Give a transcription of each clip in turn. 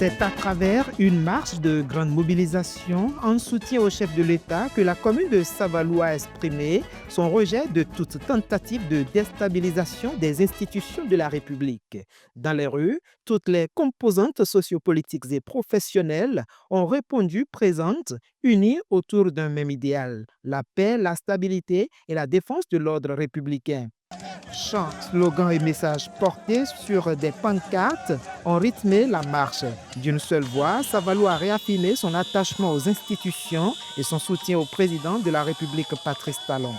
C'est à travers une marche de grande mobilisation en soutien au chef de l'État que la commune de Savalou a exprimé son rejet de toute tentative de déstabilisation des institutions de la République. Dans les rues, toutes les composantes sociopolitiques et professionnelles ont répondu présentes, unies autour d'un même idéal, la paix, la stabilité et la défense de l'ordre républicain. Chants, slogans et messages portés sur des pancartes ont rythmé la marche. D'une seule voix, Savalou a réaffirmé son attachement aux institutions et son soutien au président de la République, Patrice Talon.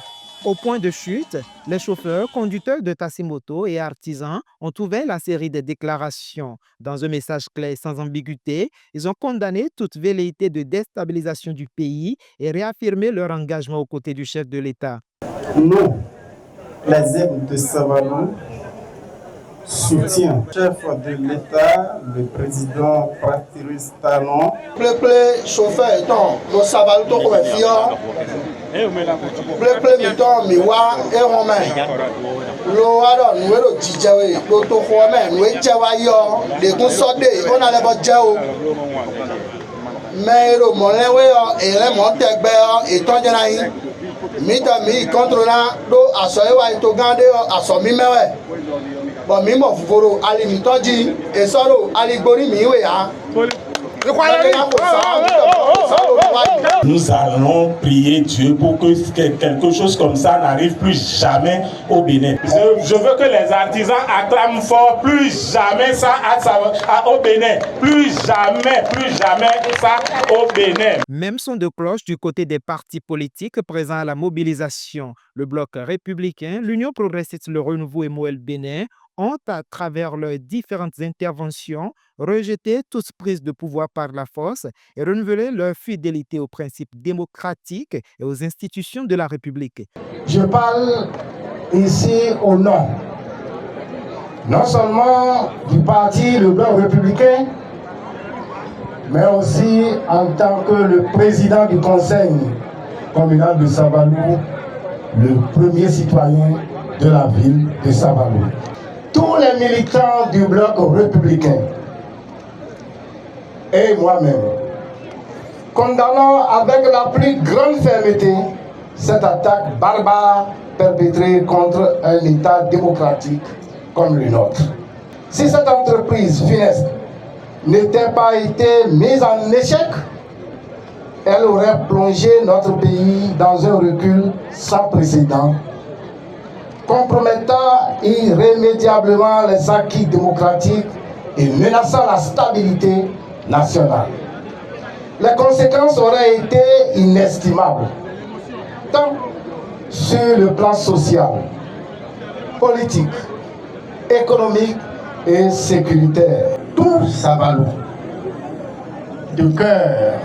Au point de chute, les chauffeurs, conducteurs de taxi-moto et artisans ont ouvert la série des déclarations. Dans un message clair et sans ambiguïté, ils ont condamné toute velléité de déstabilisation du pays et réaffirmé leur engagement aux côtés du chef de l'État. Non. Les aides de Savalou soutient le chef de l'État, le président Patrice Talon. Le chauffeur étant le Savalou to comme fiant. Le étant miwa et romain. Lo ado nuero jijawe lo to romain nué jawayo les consodé on a les bodjao. Mais le molenwe et les montegbe et tonjanaï. Mita mi controla do asoewa ito gande asomi mewe bo mi mo fuforo ali mi toji e soro ali gbori mi we ha. Nous allons prier Dieu pour que quelque chose comme ça n'arrive plus jamais au Bénin. Je veux que les artisans acclament fort plus jamais ça au Bénin. Plus jamais ça au Bénin. Même son de cloche du côté des partis politiques présents à la mobilisation. Le Bloc républicain, l'Union progressiste, le Renouveau et Moël Bénin ont, à travers leurs différentes interventions, rejeté toute prise de pouvoir par la force et renouvelé leur fidélité aux principes démocratiques et aux institutions de la République. Je parle ici au nom, non seulement du parti Le Bloc républicain, mais aussi en tant que le président du conseil communal de Savalou, le premier citoyen de la ville de Savalou. Tous les militants du Bloc républicain et moi-même condamnons avec la plus grande fermeté cette attaque barbare perpétrée contre un État démocratique comme le nôtre. Si cette entreprise funeste n'était pas été mise en échec, elle aurait plongé notre pays dans un recul sans précédent, compromettant irrémédiablement les acquis démocratiques et menaçant la stabilité nationale. Les conséquences auraient été inestimables, tant sur le plan social, politique, économique et sécuritaire. Tout Savalou, de cœur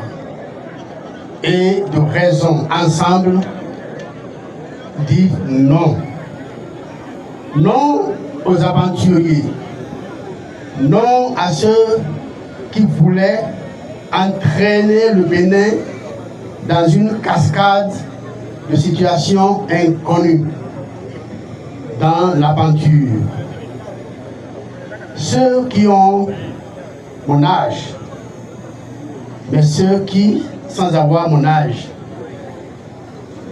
et de raison ensemble, dit non. Non aux aventuriers, non à ceux qui voulaient entraîner le Bénin dans une cascade de situations inconnues dans l'aventure. Ceux qui ont mon âge, mais ceux qui, sans avoir mon âge,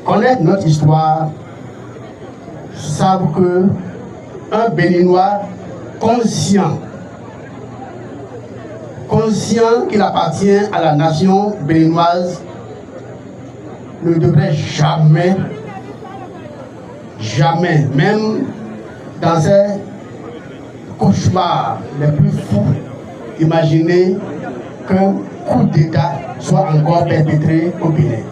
connaissent notre histoire, savent que un Béninois conscient qu'il appartient à la nation béninoise ne devrait jamais, même dans ses cauchemars les plus fous, imaginer qu'un coup d'État soit encore perpétré au Bénin.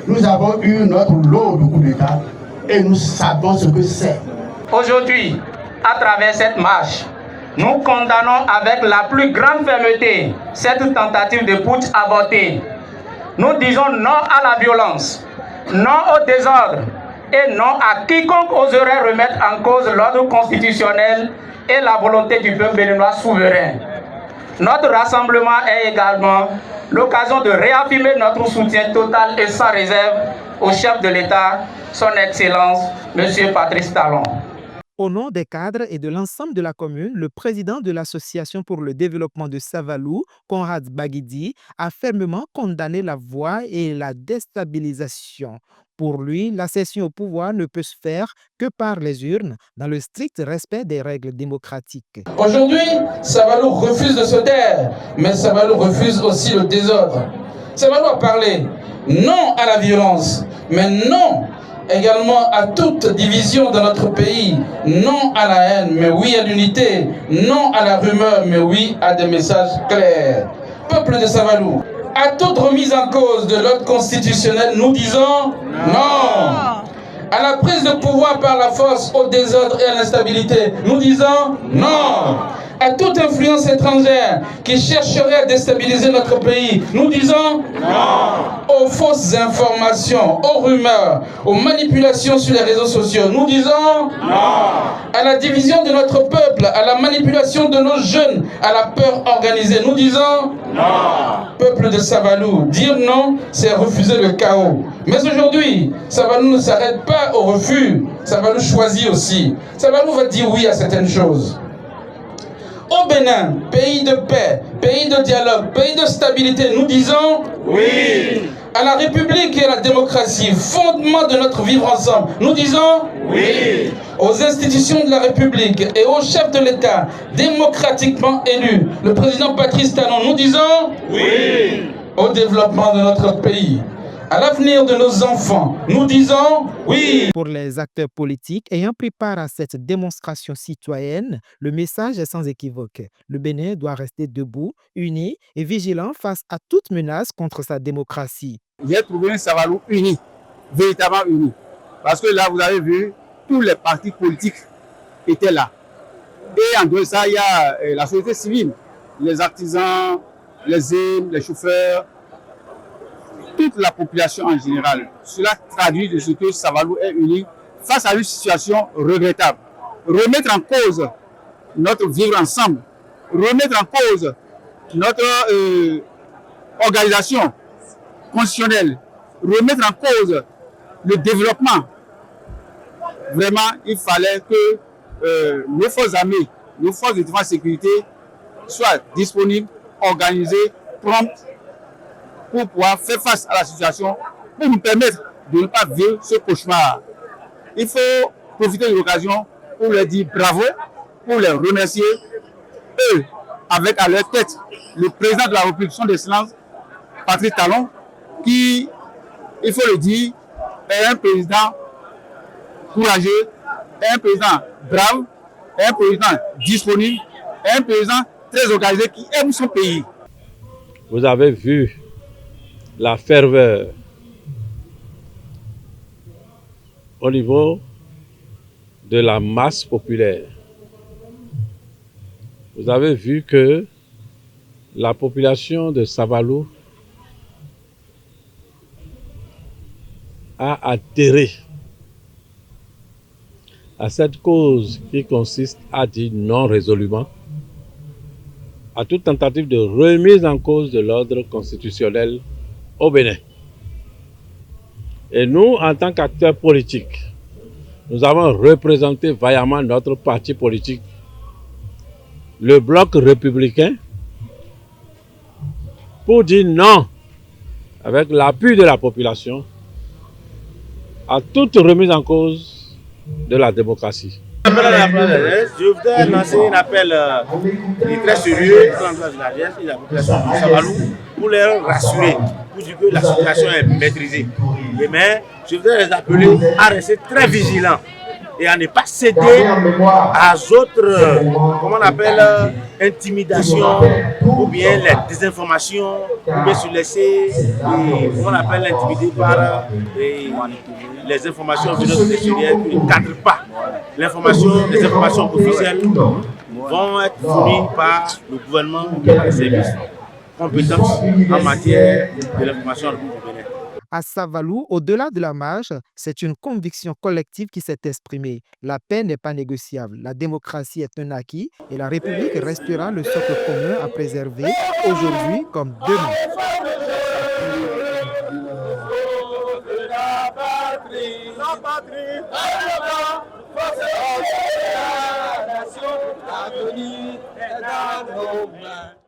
Nous avons eu notre lot de coups d'État et nous savons ce que c'est. Aujourd'hui, à travers cette marche, nous condamnons avec la plus grande fermeté cette tentative de putsch avortée. Nous disons non à la violence, non au désordre et non à quiconque oserait remettre en cause l'ordre constitutionnel et la volonté du peuple béninois souverain. Notre rassemblement est également l'occasion de réaffirmer notre soutien total et sans réserve au chef de l'État, son Excellence, M. Patrice Talon. Au nom des cadres et de l'ensemble de la commune, le président de l'Association pour le développement de Savalou, Conrad Baguidi, a fermement condamné la voie et la déstabilisation. Pour lui, l'accession au pouvoir ne peut se faire que par les urnes, dans le strict respect des règles démocratiques. Aujourd'hui, Savalou refuse de se taire, mais Savalou refuse aussi le désordre. Savalou a parlé non à la violence, mais non également à toute division dans notre pays, non à la haine, mais oui à l'unité, non à la rumeur, mais oui à des messages clairs. Peuple de Savalou, à toute remise en cause de l'ordre constitutionnel, nous disons non. À la prise de pouvoir par la force, au désordre et à l'instabilité, nous disons non. À toute influence étrangère qui chercherait à déstabiliser notre pays, nous disons non. Aux fausses informations, aux rumeurs, aux manipulations sur les réseaux sociaux, nous disons non. À la division de notre peuple, à la manipulation de nos jeunes, à la peur organisée, nous disons non. Peuple de Savalou, dire non, c'est refuser le chaos. Mais aujourd'hui, Savalou ne s'arrête pas au refus, Savalou choisit aussi. Savalou va dire oui à certaines choses. Au Bénin, pays de paix, pays de dialogue, pays de stabilité, nous disons oui. À la République et à la démocratie, fondement de notre vivre ensemble, nous disons oui. Aux institutions de la République et au chef de l'État, démocratiquement élu, le président Patrice Talon, nous disons oui. Au développement de notre pays, à l'avenir de nos enfants, nous disons oui. Pour les acteurs politiques ayant pris part à cette démonstration citoyenne, le message est sans équivoque. Le Bénin doit rester debout, uni et vigilant face à toute menace contre sa démocratie. J'ai trouvé un Savalou uni, véritablement uni. Parce que là, vous avez vu, tous les partis politiques étaient là. Et en dehors de ça, il y a la société civile, les artisans, les îles, les chauffeurs, toute la population en général. Cela traduit de ce que Savalou est uni face à une situation regrettable. Remettre en cause notre vivre ensemble, remettre en cause notre organisation constitutionnelle, remettre en cause le développement. Vraiment, il fallait que nos forces armées, nos forces de défense et de sécurité soient disponibles, organisées, promptes, pour pouvoir faire face à la situation, pour nous permettre de ne pas vivre ce cauchemar. Il faut profiter de l'occasion pour leur dire bravo, pour les remercier. Eux, avec à leur tête le président de la République, son Excellence, Patrice Talon, qui, il faut le dire, est un président courageux, un président brave, un président disponible, un président très organisé qui aime son pays. Vous avez vu la ferveur au niveau de la masse populaire. Vous avez vu que la population de Savalou a adhéré à cette cause qui consiste à dire non résolument à toute tentative de remise en cause de l'ordre constitutionnel au Bénin. Et nous, en tant qu'acteurs politiques, nous avons représenté vaillamment notre parti politique, le Bloc républicain, pour dire non, avec l'appui de la population, à toute remise en cause de la démocratie. Je voudrais lancer un appel très sérieux à la population de Savalou pour les rassurer, pour dire que la situation est maîtrisée. Mais je voudrais les appeler à rester très vigilants et à ne pas céder à d'autres, comment on appelle, intimidations ou bien les désinformations, ou bien se laisser, comment on appelle, intimider par les informations venant de l'extérieur qui ne cadrent pas. Les informations officielles vont être fournies par le gouvernement ou par les services compétents en matière de l'information au Bénin. À Savalou, au-delà de la marche, c'est une conviction collective qui s'est exprimée. La paix n'est pas négociable, la démocratie est un acquis et la République restera le socle commun à préserver aujourd'hui comme demain. La patrie, L'avenir est dans nos mains.